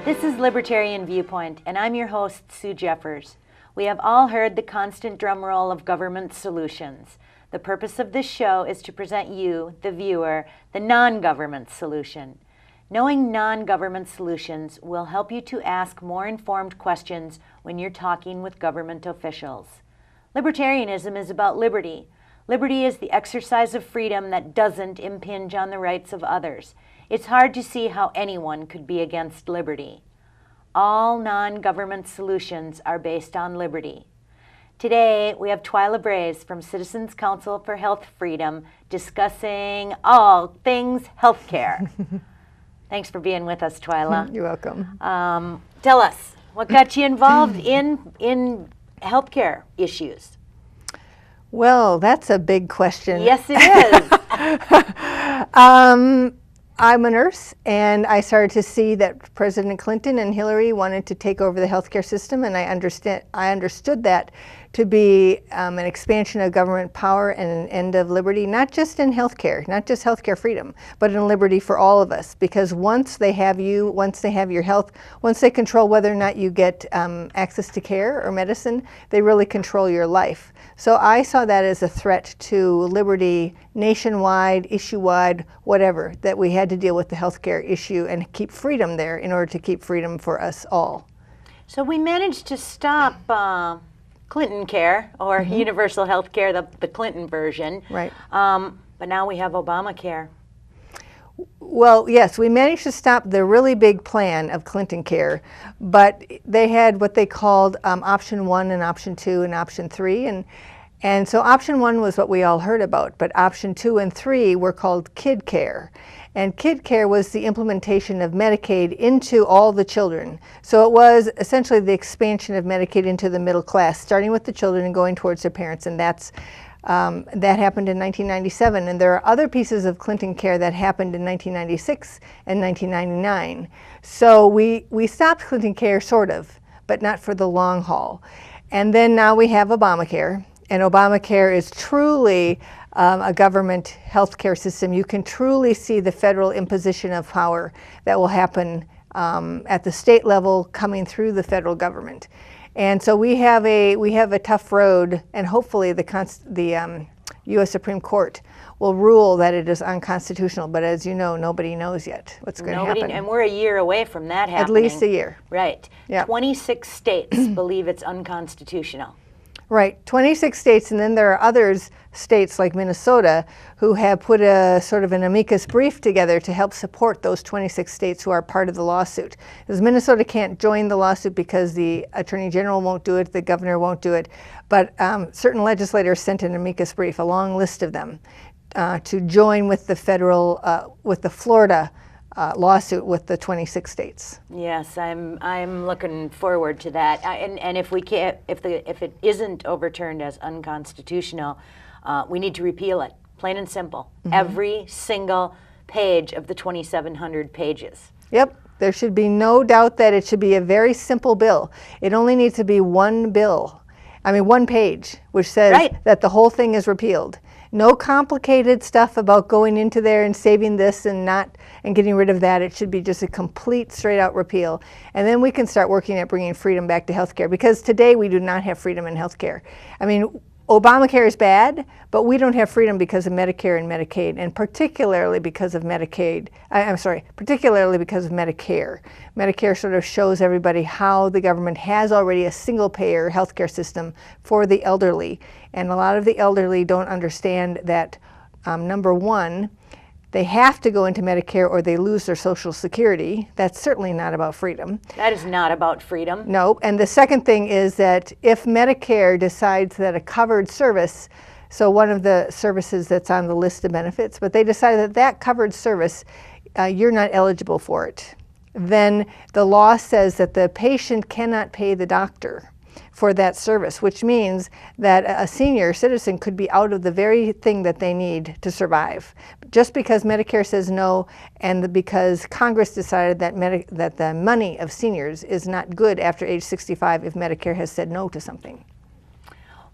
This is Libertarian Viewpoint, and I'm your host, Sue Jeffers. We have all heard the constant drum roll of government solutions. The purpose of this show is to present you, the viewer, the non-government solution. Knowing non-government solutions will help you to ask more informed questions when you're talking with government officials. Libertarianism is about liberty. Liberty is the exercise of freedom that doesn't impinge on the rights of others. It's hard to see how anyone could be against liberty. All non-government solutions are based on liberty. Today, we have Twila Brase from Citizens Council for Health Freedom discussing all things healthcare. Thanks for being with us, Twila. You're welcome. Tell us, what got you involved in healthcare issues? Well, that's a big question. Yes, it is. I'm a nurse, and I started to see that President Clinton and Hillary wanted to take over the healthcare system, and I understood that to be an expansion of government power and an end of liberty, not just in healthcare, not just healthcare freedom, but in liberty for all of us. Because once they have you, once they have your health, once they control whether or not you get access to care or medicine, they really control your life. So I saw that as a threat to liberty nationwide, issue-wide, whatever, that we had to deal with the healthcare issue and keep freedom there in order to keep freedom for us all. So we managed to stop Clinton care, or universal health care, the Clinton version. Right. But now we have Obamacare. Well, yes, we managed to stop the really big plan of Clinton care, but they had what they called option 1 and option 2 and option 3. And so option 1 was what we all heard about, but option 2 and 3 were called kid care. And kid care was the implementation of Medicaid into all the children. So it was essentially the expansion of Medicaid into the middle class, starting with the children and going towards their parents. And that happened in 1997. And there are other pieces of Clinton care that happened in 1996 and 1999. So we stopped Clinton care, sort of, but not for the long haul. And then now we have Obamacare. And Obamacare is truly a government health care system. You can truly see the federal imposition of power that will happen at the state level coming through the federal government. And so we have a tough road, and hopefully the U.S. Supreme Court will rule that it is unconstitutional. But as you know, nobody knows yet what's going to happen. And we're a year away from that happening. At least a year. Right. Yep. 26 states believe it's unconstitutional. Right, 26 states, and then there are others, states like Minnesota, who have put a sort of an amicus brief together to help support those 26 states who are part of the lawsuit. Because Minnesota can't join the lawsuit because the Attorney General won't do it, the governor won't do it, but certain legislators sent an amicus brief, a long list of them, to join with the federal, with the Florida lawsuit with the 26 states. Yes, I'm looking forward to that. And if we can't, if it isn't overturned as unconstitutional, we need to repeal it, plain and simple. Every single page of the 2,700 pages. Yep, there should be no doubt that it should be a very simple bill. It only needs to be one page, which says that the whole thing is repealed. No complicated stuff about going into there and saving this and getting rid of that. It should be just a complete straight out repeal. And then we can start working at bringing freedom back to healthcare, because today we do not have freedom in healthcare. I mean, Obamacare is bad, but we don't have freedom because of Medicare and Medicaid, and particularly because of particularly because of Medicare. Medicare sort of shows everybody how the government has already a single-payer healthcare system for the elderly. And a lot of the elderly don't understand that, number one, they have to go into Medicare or they lose their Social Security. That's certainly not about freedom. That is not about freedom. No, and the second thing is that if Medicare decides that a covered service, so one of the services that's on the list of benefits, but they decide that that covered service, you're not eligible for it, then the law says that the patient cannot pay the doctor. for that service, which means that a senior citizen could be out of the very thing that they need to survive. Just because Medicare says no, and because Congress decided that the money of seniors is not good after age 65 if Medicare has said no to something.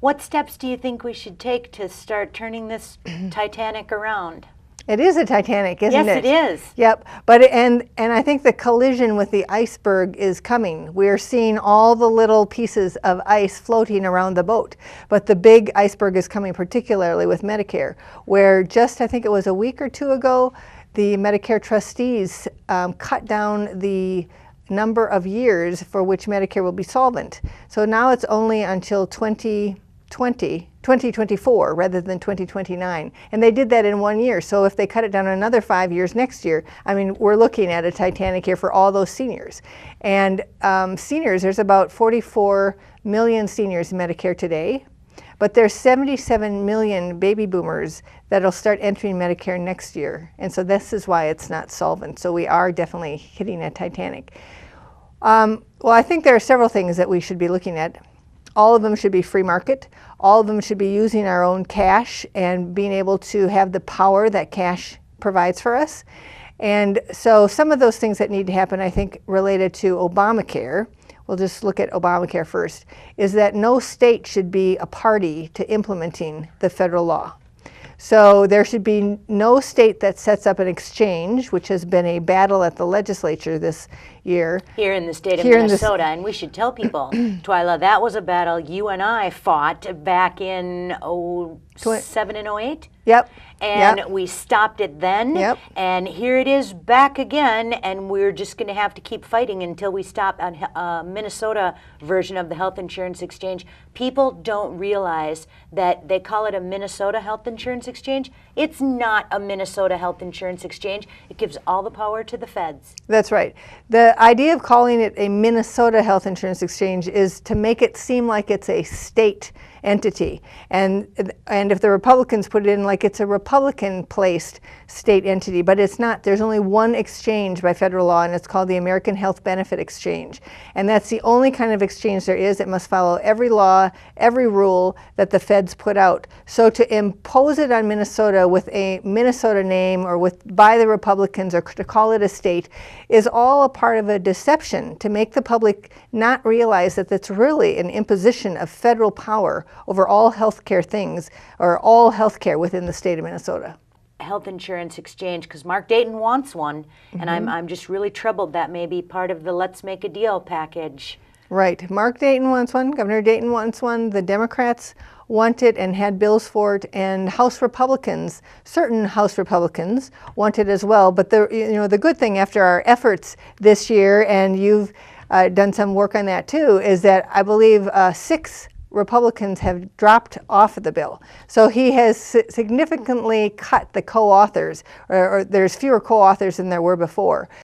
What steps do you think we should take to start turning this Titanic around? It is a Titanic, isn't it? Yes, it is. Yep. But and I think the collision with the iceberg is coming. We're seeing all the little pieces of ice floating around the boat. But the big iceberg is coming, particularly with Medicare, where just, I think it was a week or two ago, the Medicare trustees cut down the number of years for which Medicare will be solvent. So now it's only until 2024 rather than 2029. And they did that in 1 year. So if they cut it down another 5 years next year, I mean, we're looking at a Titanic here for all those seniors. And seniors, there's about 44 million seniors in Medicare today, but there's 77 million baby boomers that'll start entering Medicare next year. And so this is why it's not solvent. So we are definitely hitting a Titanic. Well, I think there are several things that we should be looking at. All of them should be free market. All of them should be using our own cash and being able to have the power that cash provides for us. And so some of those things that need to happen, I think, related to Obamacare, we'll just look at Obamacare first, is that no state should be a party to implementing the federal law. So there should be no state that sets up an exchange, which has been a battle at the legislature this year. Here in the state of Minnesota, and we should tell people, Twila, that was a battle you and I fought back in 07 and 08. Yep. And we stopped it then. Yep. And here it is back again, and we're just going to have to keep fighting until we stop a Minnesota version of the health insurance exchange. People don't realize that they call it a Minnesota health insurance exchange. It's not a Minnesota health insurance exchange. It gives all the power to the feds. That's right. The idea of calling it a Minnesota health insurance exchange is to make it seem like it's a state entity. And if the Republicans put it in like it's a Republican-placed state entity, but it's not. There's only one exchange by federal law, and it's called the American Health Benefit Exchange. And that's the only kind of exchange there is. It must follow every law, every rule that the feds put out. So to impose it on Minnesota with a Minnesota name or by the Republicans or to call it a state is all a part of a deception to make the public not realize that that's really an imposition of federal power over all healthcare things or all healthcare within the state of Minnesota. Health insurance exchange, because Mark Dayton wants one, and I'm just really troubled that may be part of the Let's Make a Deal package. Right. Mark Dayton wants one. Governor Dayton wants one. The Democrats want it and had bills for it, and House Republicans, certain House Republicans, want it as well. But the good thing after our efforts this year, and you've done some work on that too, is that I believe 6 Republicans have dropped off of the bill. So he has significantly cut the co-authors, or there's fewer co-authors than there were before.